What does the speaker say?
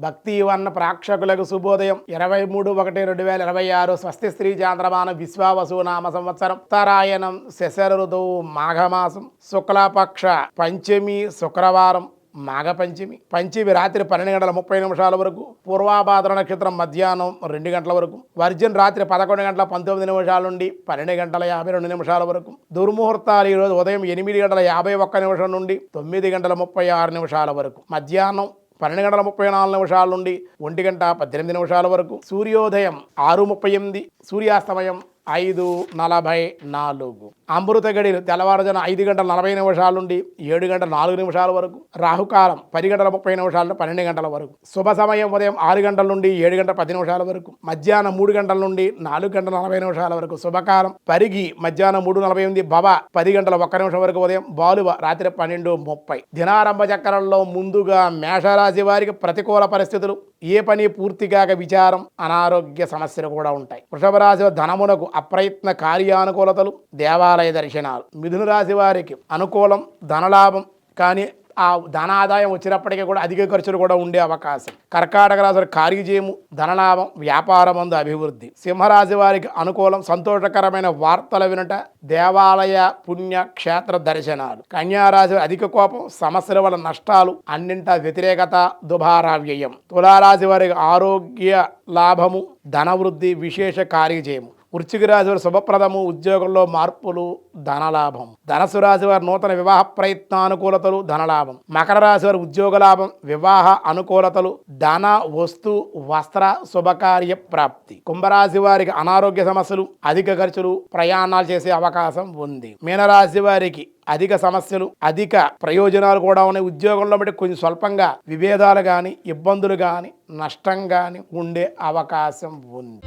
భక్తి వన్న ప్రేక్షకులకు శుభోదయం 23/1/2026 స్వస్తి శ్రీ చాంద్రమాన విశ్వావసు నామ సంవత్సరం ఉత్తరాయణం శశర ఋతువు మాఘమాసం శుక్లపక్ష పంచమి శుక్రవారం మాఘపంచమి పంచమి రాత్రి 12:30 వరకు పూర్వాభాద్ర నక్షత్రం మధ్యాహ్నం 2 గంటల వరకు వర్జన్ రాత్రి 11:19 నుండి 12:52 వరకు దుర్ముహూర్తాలు ఈరోజు ఉదయం 8:51 నుండి 9:36 వరకు మధ్యాహ్నం 12:34 నుండి 1:18 వరకు సూర్యోదయం 6:38 సూర్యాస్తమయం 5:44 అమృత గడియలు తెల్లవారుజామున 5:40 నుండి 7:04 వరకు రాహుకాలం 10:30 నుండి 12 వరకు శుభ సమయం ఉదయం 6 గంటల నుండి 7:10 వరకు మధ్యాహ్నం 3 గంటల నుండి 4:40 వరకు శుభకాలం పరిగి మధ్యాహ్నం 3:48 భవ 10:01 వరకు ఉదయం బాలువ రాత్రి 12:30 దినారంభ చక్రంలో ముందుగా మేషరాశి వారికి ప్రతికూల పరిస్థితులు ఏ పని పూర్తిగా విచారం అనారోగ్య సమస్యలు కూడా ఉంటాయి. వృషభ రాశి ధనమునకు అప్రయత్న కార్యానుకూలతలు దేవాలయ దర్శనాలు. మిథున రాశి వారికి అనుకూలం ధనలాభం కానీ ఆ ధనాదాయం వచ్చినప్పటికీ కూడా అధిక ఖర్చులు కూడా ఉండే అవకాశం. కర్కాటక రాశి కార్యజయము ధనలాభం వ్యాపారమందు అభివృద్ధి. సింహరాశి వారికి అనుకూలం సంతోషకరమైన వార్తలు వినట దేవాలయ పుణ్య క్షేత్ర దర్శనాలు. కన్యారాశి అధిక కోపం సమస్యల వల్ల నష్టాలు అన్నింటా వ్యతిరేకత దుబారా వ్యయం. తులారాశి వారికి ఆరోగ్య లాభము ధనవృద్ధి విశేష కార్యజయము. వృశ్చిక రాశి వారి శుభప్రదము ఉద్యోగంలో మార్పులు ధనలాభం. ధనస్సు రాశి వారి నూతన వివాహ ప్రయత్నానుకూలతలు ధనలాభం. మకర రాశి వారి ఉద్యోగ లాభం వివాహ అనుకూలతలు ధన వస్తు వస్త్ర శుభకార్య ప్రాప్తి. కుంభరాశి వారికి అనారోగ్య సమస్యలు అధిక ఖర్చులు ప్రయాణాలు చేసే అవకాశం ఉంది. మీనరాశి వారికి అధిక సమస్యలు అధిక ప్రయోజనాలు కూడా ఉన్నాయి. ఉద్యోగంలో బట్టి కొంచెం స్వల్పంగా విభేదాలు కానీ ఇబ్బందులు కానీ నష్టం కానీ ఉండే అవకాశం ఉంది.